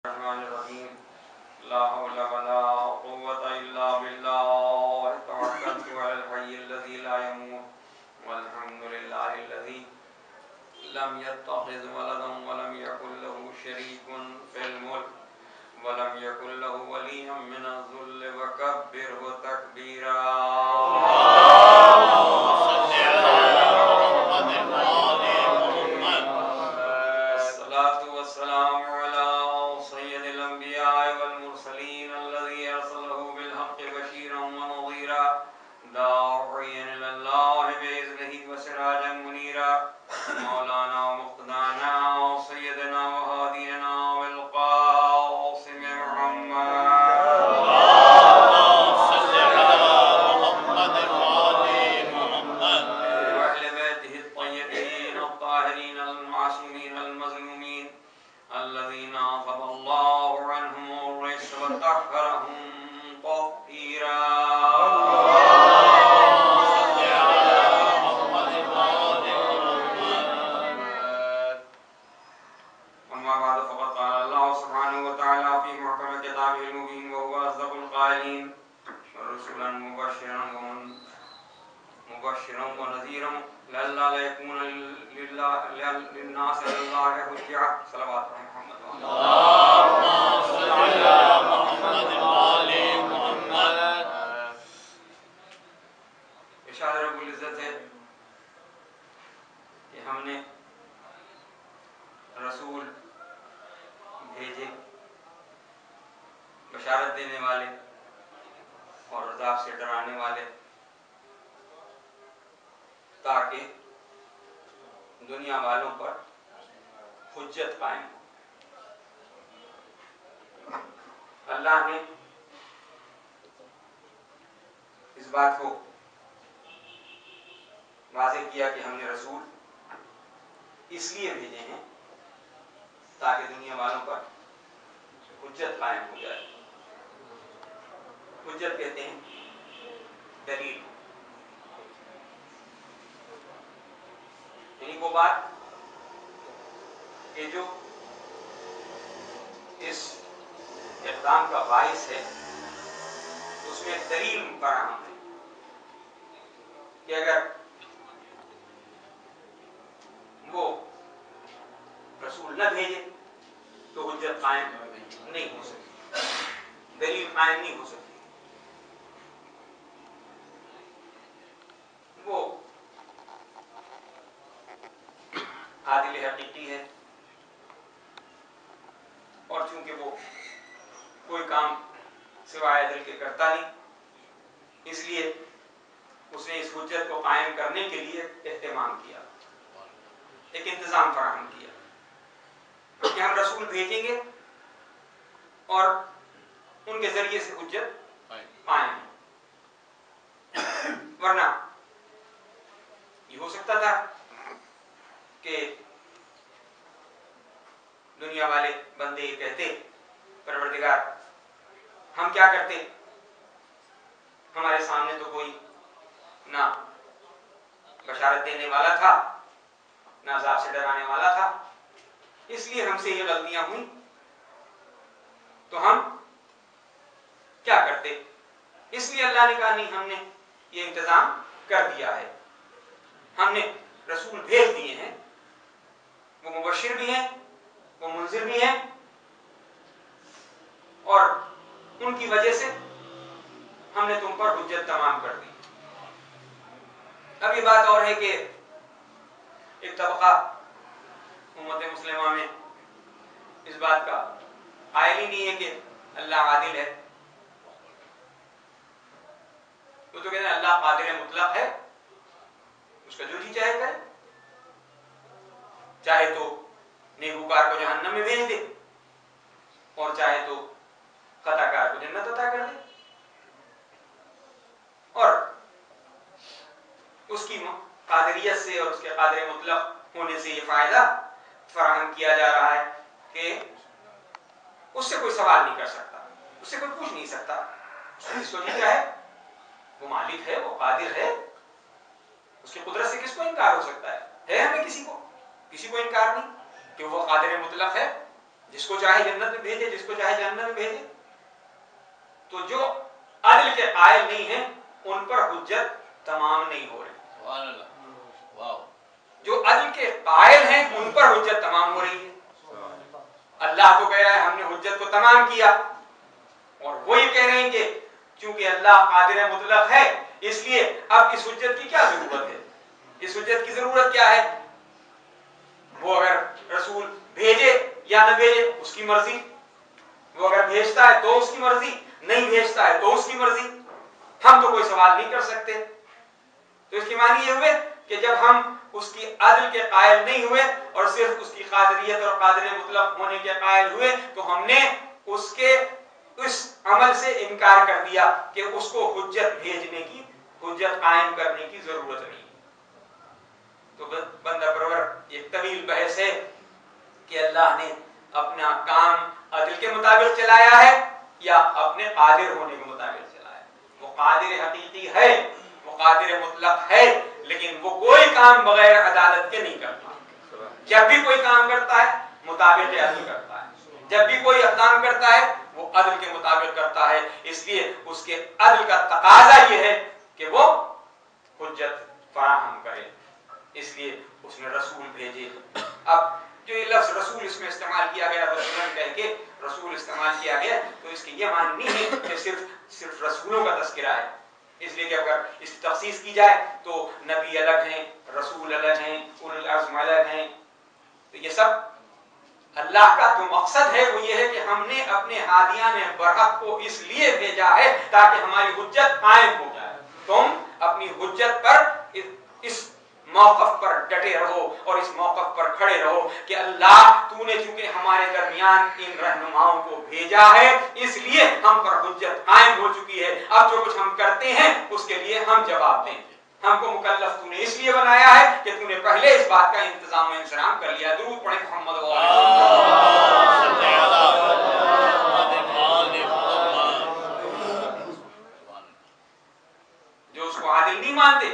الرحمن الرحیم لا حول ولا قوة الا بالله توکلت علی الحی الذی لا يموت والحمد للہ الذی لم يتخذ ولدا ولم يكن له شریک فی الملک ولم يكن له ولی من الذل وکبرہ تکبیرا بشارت دینے والے اور عذاب سے ڈرانے والے تاکہ دنیا والوں پر حجت قائم ہو۔ اللہ نے اس بات کو واضح کیا کہ ہم نے رسول اس لیے بھیجے ہیں تاکہ دنیا والوں پر حجت قائم ہو جائے۔ حجت کہتے ہیں دلیل، یعنی وہ بات کہ جو اس اقدام کا باعث ہے اس میں دلیل فراہم ہے کہ اگر وہ رسول نہ بھیجے تو حجت قائم نہیں ہو سکتی، دلیل قائم نہیں ہو سکتی۔ وہ عادل حقیقی ہے اور چونکہ وہ کوئی کام سوائے عدل کے کرتا نہیں، اس لیے اس نے اس حجت کو قائم کرنے کے لیے اہتمام کیا، ایک انتظام فراہم کیا کہ ہم رسول بھیجیں گے اور ان کے ذریعے سے حجت قائم ہے۔ ورنہ یہ ہو سکتا تھا کہ دنیا والے بندے یہ کہتے پروردگار ہم کیا کرتے، ہمارے سامنے تو کوئی نہ بشارت دینے والا تھا نہ عذاب سے ڈرانے والا تھا، اس لیے ہم سے یہ غلطیاں ہوئیں تو ہم کیا کرتے۔ اس لیے اللہ نے کہا نہیں، ہم نے یہ انتظام کر دیا ہے، ہم نے رسول بھیج دیے ہیں، وہ مبشر بھی ہیں، وہ منذر بھی ہیں، اور ان کی وجہ سے ہم نے تم پر حجت تمام کر دی۔ اب یہ بات اور ہے کہ ایک طبقہ امت مسلمہ میں اس بات کا قائل ہی نہیں ہے کہ اللہ عادل ہے۔ وہ تو کہتے ہیں اللہ قادر مطلق ہے، اس کا جو جی چاہے کرے، چاہے تو نیکوکار کو جہنم میں بھیج دے اور چاہے تو خطا کار کو جنت عطا کر دے، اور اس کی قادریت سے اور اس کے قادر مطلق ہونے سے یہ فائدہ فراہم کیا جا رہا ہے کہ اس سے کوئی سوال نہیں کر سکتا، اس سے کوئی پوچھ نہیں سکتا، اس کو نہیں ہے، وہ مالک ہے، وہ قادر ہے، اس کی قدرت سے کس کو انکار ہو سکتا ہے؟ ہمیں کسی کو انکار نہیں کہ وہ قادر مطلق ہے، جس کو چاہے جنت میں بھیجے، جس کو چاہے جہنم میں بھیجے. تو جو عدل کے قائل نہیں ہیں ان پر حجت تمام نہیں ہو رہی. سبحان اللہ. جو عدل کے قائل ہیں ان پر حجت تمام ہو رہی ہے. اللہ تو کہہ رہا ہے ہم نے حجت کو تمام کیا، اور وہ یہ کہہ رہے ہیں کہ چونکہ اللہ قادر مطلق ہے اس لیے اب اس حجت کی کیا ضرورت ہے. اس حجت کی ضرورت کیا ہے؟ وہ اگر رسول بھیجے یا نہ بھیجے اس کی مرضی، وہ اگر بھیجتا ہے تو اس کی مرضی، نہیں بھیجتا ہے تو اس کی مرضی. ہم تو کوئی سوال نہیں کر سکتے. تو اس کی معنی یہ ہوئے کہ جب ہم اس کی عدل کے قائل نہیں ہوئے اور صرف اس کی قادریت اور قادر مطلق ہونے کے قائل ہوئے تو ہم نے اس کے اس عمل سے انکار کر دیا کہ اس کو حجت بھیجنے کی، حجت قائم کرنے کی ضرورت نہیں. تو بندہ پرور ایک طویل بحث ہے کہ اللہ نے اپنا کام عدل کے مطابق چلایا ہے یا اپنے قادر ہونے کے مطابق چلایا ہے. وہ قادر حقیقی ہے، وہ قادر مطلق ہے، لیکن وہ کوئی کام بغیر عدالت کے نہیں کرتا. جب بھی کوئی کام کرتا ہے مطابق عدل کرتا ہے، جب بھی کوئی اقدام کرتا ہے وہ عدل کے مطابق کرتا ہے. اس لیے اس کے عدل کا تقاضا یہ ہے کہ وہ حجت فراہم کرے. اس لیے اس نے رسول بھیجے. اب جو یہ لفظ رسول اس میں استعمال کیا گیا، رسولن کہہ کے رسول استعمال کیا گیا، تو اس کی یہ معنی نہیں ہے کہ صرف رسولوں کا تذکرہ ہے. اس لیے کہ اگر اس کی تخصیص کی جائے تو نبی الگ ہیں، رسول الگ ہیں، اولو العزم الگ ہیں. تو یہ سب اللہ کا جو مقصد ہے وہ یہ ہے کہ ہم نے اپنے ہادیان برحق کو اس لیے بھیجا ہے تاکہ ہماری حجت قائم ہو جائے. تم اپنی حجت پر اس موقف پر ڈٹے رہو اور اس موقف پر کھڑے رہو کہ اللہ تو نے چونکہ ہمارے درمیان ان رہنماؤں کو بھیجا ہے اس لیے ہم پر حجت قائم ہو چکی ہے. اب جو کچھ ہم کرتے ہیں اس کے لیے ہم جواب دیں. ہم کو مکلف تو نے اس لیے بنایا ہے کہ تو نے پہلے اس بات کا انتظام و انصرام کر لیا. درود پڑھیں محمد جو اس کو عادل نہیں مانتے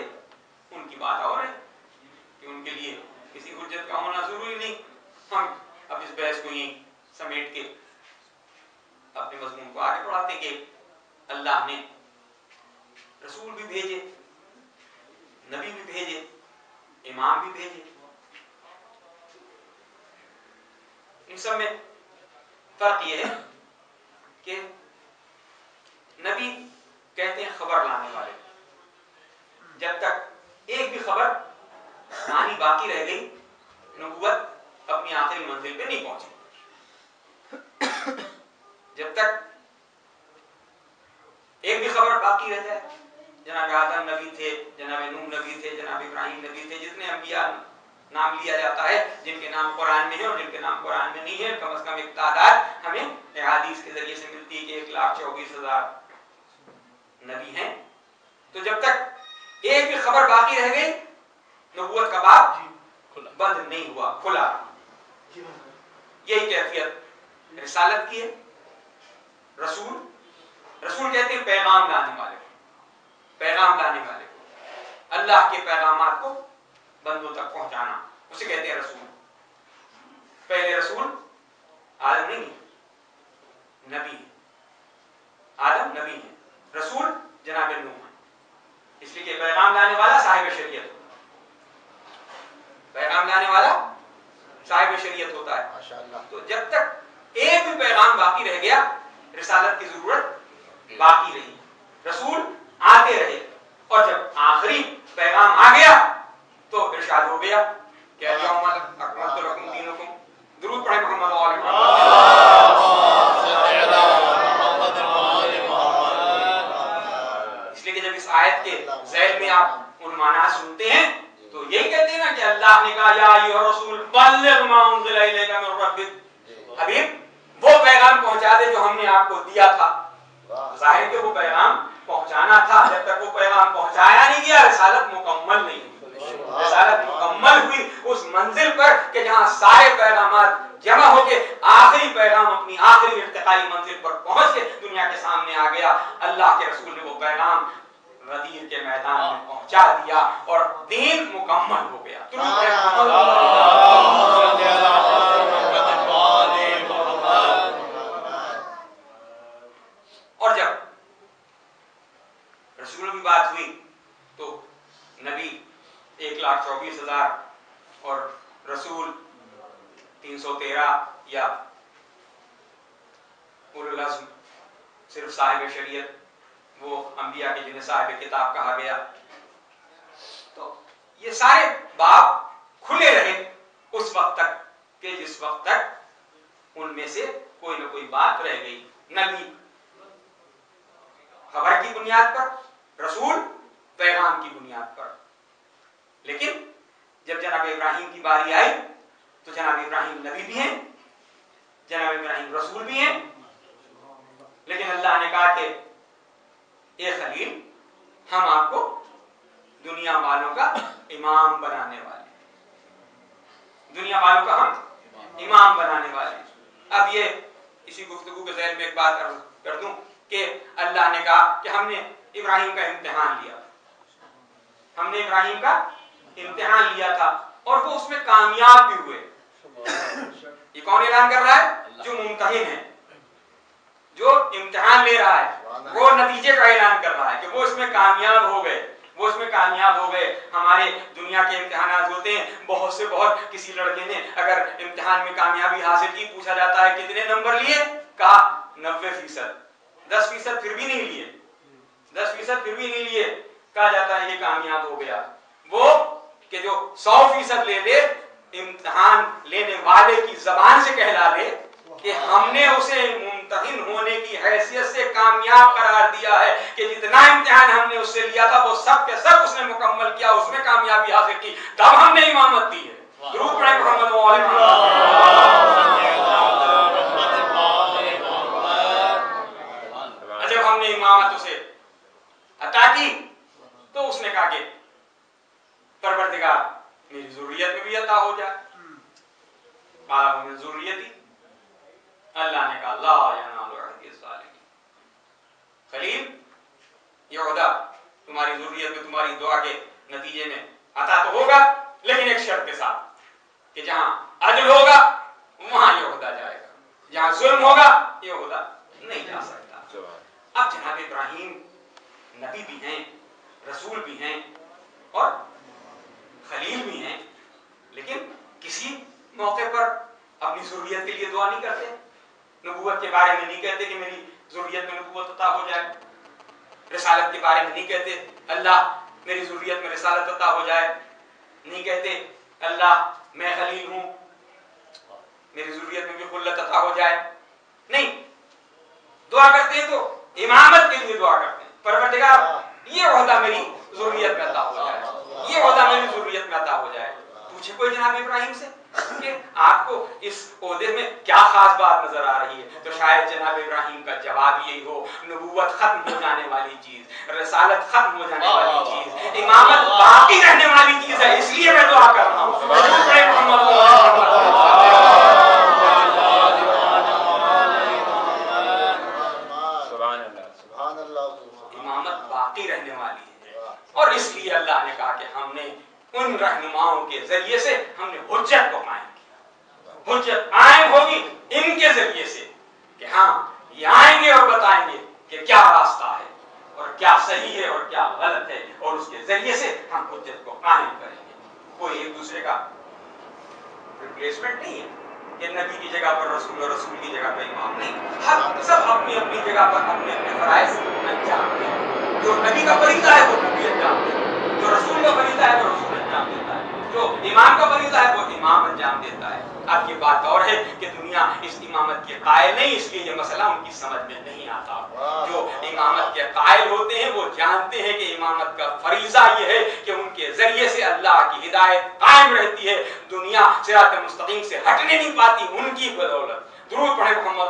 ان کی بات اور ہے کہ ان کے لیے کسی حجت کا ہونا ضروری نہیں. ہم اب اس بحث کو یہیں سمیٹ کے اپنے مضمون کو آگے بڑھاتے کہ اللہ نے رسول بھی بھیجے، نبی بھی بھیجے، امام بھی بھیجے. ان سب میں فرق یہ ہے کہ نبی کہتے ہیں خبر لانے والے. جب تک ایک بھی خبر کہانی باقی رہ گئی نبوت اپنی آخری منزل پہ نہیں پہنچی. جب تک ایک بھی خبر باقی رہ جائے، جناب آدم نبی تھے، جناب نوح نبی تھے، جناب ابراہیم نبی تھے، جتنے انبیاء نام لیا جاتا ہے جن کے نام قرآن میں ہے اور جن کے نام قرآن میں نہیں ہے، کم از کم ایک تعداد ہمیں احادیث کے ذریعے سے ملتی ہے کہ 1,24,000 نبی ہیں. تو جب تک ایک بھی خبر باقی رہ گئی نبوت کا باب بند نہیں ہوا، کھلا. یہی کیفیت رسالت کی ہے. رسول کہتے ہیں پیغام لانے والے کو، پیغام لانے والے کو، اللہ کے پیغامات کو بندوں تک پہنچانا، اسے کہتے ہیں رسول. پہلے رسول آدم نہیں ہے، نبی ہے. آدم نبی ہے، رسول جناب نوح ہے. اس لیے کہ پیغام لانے والا صاحب شریعت ہوتا ہے. پیغام لانے والا صاحب شریعت ہوتا ہے. تو جب تک ایک بھی پیغام باقی رہ گیا رسالت کی ضرورت باقی رہی. رسول آتے رہے اور جب آخری پیغام آ گیا تو ارشاد ہو گیا کہ الیوم اکملت لکم دینکم. درود پڑھیں محمد وعلی محمد. اس لیے کہ جب اس آیت کے ذیل میں آپ ان معنی سنتے ہیں تو یہی کہتے ہیں نا کہ اللہ نے کہا یا ایھا الرسول بلغ ما انزل الیک من ربک. حبیب وہ پیغام پہنچا دے جو ہم نے آپ کو دیا تھا. ظاہر کہ وہ پیغام پہنچانا تھا. جب تک وہ پیغام پہنچایا نہیں گیا رسالت مکمل نہیں ہوئی. رسالت مکمل ہوئی اس منزل پر کہ جہاں سارے پیغامات جمع ہو کے آخری پیغام اپنی آخری ارتقائی منزل پر پہنچ کے دنیا کے سامنے آ گیا. اللہ کے رسول نے وہ پیغام غدیر کے میدان میں پہنچا دیا اور دین مکمل ہو گیا. 1,24,000 اور رسول 313 یا اولو العزم صرف صاحب شریعت وہ انبیاء کے جنہیں صاحب کتاب کہا گیا. تو یہ سارے باب کھلے رہے اس وقت تک کہ جس وقت تک ان میں سے کوئی نہ کوئی بات رہ گئی. نبی خبر کی بنیاد پر، رسول پیغام کی بنیاد پر. لیکن جب جناب ابراہیم کی باری آئی تو جناب ابراہیم نبی بھی ہیں، جناب ابراہیم رسول بھی ہیں، لیکن اللہ نے کہا کہ اے خلیل ہم آپ کو دنیا والوں کا امام بنانے والے ہیں، دنیا والوں کا ہم امام بنانے والے ہیں. اب یہ اسی گفتگو کے ذیل میں ایک بات عرض کر دوں کہ اللہ نے کہا کہ ہم نے ابراہیم کا امتحان لیا، ہم نے ابراہیم کا امتحان لیا تھا اور وہ اس میں کامیاب بھی ہوئے. یہ کون اعلان کر رہا ہے؟ جو ممتحن ہے، جو امتحان لے رہا ہے، وہ نتیجے کا اعلان کر رہا ہے کہ وہ اس میں کامیاب ہو گئے، وہ اس میں کامیاب ہو گئے. ہمارے دنیا کے امتحانات ہوتے ہیں بہت سے بہت. کسی لڑکے نے اگر امتحان میں کامیابی حاصل کی، پوچھا جاتا ہے کتنے نمبر لیے، کہا 90%. 10% پھر بھی نہیں لیے، 10% پھر بھی نہیں لیے، کہا جاتا ہے یہ کامیاب ہو گیا. وہ کہ جو 100% لے لے، امتحان لینے والے کی زبان سے کہلا دے کہ ہم نے اسے ممتحن ہونے کی حیثیت سے کامیاب قرار دیا ہے، کہ جتنا امتحان ہم نے اس سے لیا تھا وہ سب کے سب اس نے مکمل کیا، اس میں کامیابی حاصل کی، تب ہم نے امامت دی ہے. درود پڑھیں محمد و آل محمد. جب ہم نے امامت اسے عطا کی تو اس نے کہا کہ پروردگار میری ذریت میں بھی عطا ہو جائے. قال من ذریتی، اللہ نے کہا لا ینال عہد الظالمین. خلیل یہ عہدہ تمہاری ذریت میں تمہاری دعا کے نتیجے میں عطا تو ہوگا، لیکن ایک شرط کے ساتھ کہ جہاں عدل ہوگا وہاں یہ عہدہ جائے گا، جہاں ظلم ہوگا یہ عہدہ نہیں جا سکتا. اب جناب ابراہیم نبی بھی ہیں، رسول بھی ہیں اور خلیل بھی ہیں، لیکن کسی موقع پر اپنی ذریت کے لیے دعا نہیں کرتے، نبوت کے بارے میں نہیں کہتے کہ میری ذریت میں نبوت عطا ہو جائے، رسالت کے بارے میں نہیں کہتے اللہ میری ذریت میں رسالت عطا ہو جائے، نہیں کہتے اللہ میں خلیل ہوں میری ذریت میں بھی خلت عطا ہو جائے. نہیں، دعا کرتے ہیں تو امامت کے لیے دعا کرتے ہیں، پروردگار یہ عہدہ میری ذریت میں عطا ہو جائے، یہ عہدہ میری ذریت میں عطا ہو جائے. پوچھے کوئی جناب ابراہیم سے کہ آپ کو اس عہدے میں کیا خاص بات نظر آ رہی ہے، تو شاید جناب ابراہیم کا جواب یہی ہو، نبوت ختم ہو جانے والی چیز، رسالت ختم ہو جانے والی چیز، امامت باقی رہنے والی چیز ہے، اس لیے میں دعا کر رہا ہوں. امامت باقی رہنے والی ہے، اور اس لیے اللہ نے کہا کہ ہم نے ان رہنماؤں کے ذریعے سے ہم نے حجت کو قائم کیا. حجت قائم ہوگی ان کے ذریعے سے کہ ہاں یہ آئیں گے اور بتائیں گے کہ کیا راستہ ہے اور کیا صحیح ہے اور کیا غلط ہے، اور اس کے ذریعے سے ہم حجت کو قائم کریں گے. کوئی ایک دوسرے کا ریپلیسمنٹ نہیں ہے کہ نبی کی جگہ پر رسول اور رسول کی جگہ پر امام نہیں. ہر سب اپنی اپنی جگہ پر اپنے اپنے فرائض انجام دیں. جو نبی کا فریضہ ہے وہ نبی انجام دے، جو رسول کا فریضہ ہے وہ رسول انجام دیتا ہے، جو امام کا فریضہ ہے وہ امام انجام دیتا ہے. اب یہ بات اور ہے کہ دنیا اس امامت کے قائل نہیں، اس لیے یہ مسئلہ ان کی سمجھ میں نہیں آتا. جو امامت کے قائل ہوتے ہیں وہ جانتے ہیں کہ امامت کا فریضہ یہ ہے کہ ان کے ذریعے سے اللہ کی ہدایت قائم رہتی ہے، دنیا صراط مستقیم سے ہٹنے نہیں پاتی ان کی بدولت. درود پڑھیں محمد